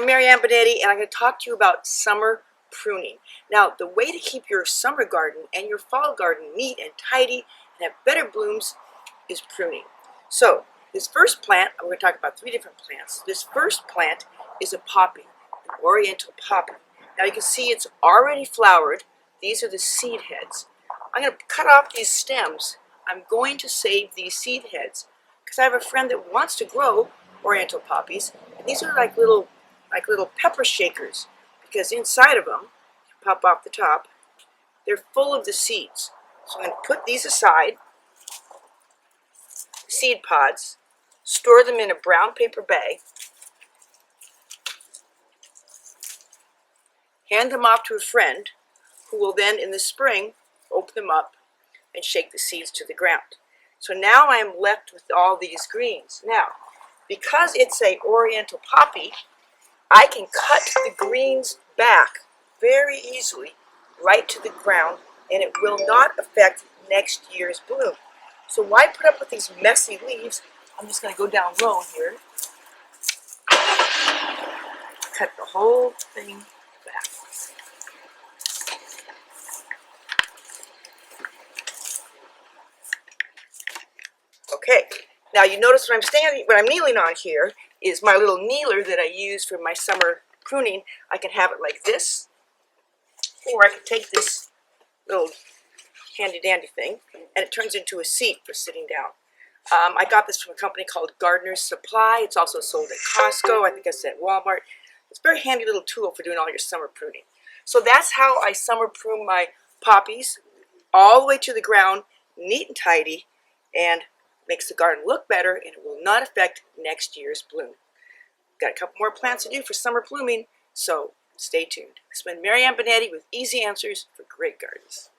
I'm Marianne Benetti, and I'm going to talk to you about summer pruning. Now, the way to keep your summer garden and your fall garden neat and tidy and have better blooms is pruning. So, this first plant, I'm going to talk about 3 different plants. This first plant is a poppy, an Oriental Poppy. Now, you can see it's already flowered. These are the seed heads. I'm going to cut off these stems. I'm going to save these seed heads because I have a friend that wants to grow Oriental Poppies, and these are like little pepper shakers, because inside of them, pop off the top, they're full of the seeds. So I'm going to put these aside, seed pods, store them in a brown paper bag, hand them off to a friend who will then in the spring open them up and shake the seeds to the ground. So now I am left with all these greens. Now, because it's an Oriental Poppy, I can cut the greens back very easily right to the ground, and it will not affect next year's bloom. So why put up with these messy leaves? I'm just going to go down low here, cut the whole thing back. Okay, now you notice what I'm kneeling on here is my little kneeler that I use for my summer pruning. I can have it like this, or I can take this little handy dandy thing and it turns into a seat for sitting down. I got this from a company called Gardener's Supply. It's also sold at Costco. I think it's at Walmart. It's a very handy little tool for doing all your summer pruning. So that's how I summer prune my poppies, all the way to the ground, neat and tidy, and makes the garden look better, and it will not affect next year's bloom. Got a couple more plants to do for summer blooming, so stay tuned. This has been Marianne Benetti with easy answers for great gardens.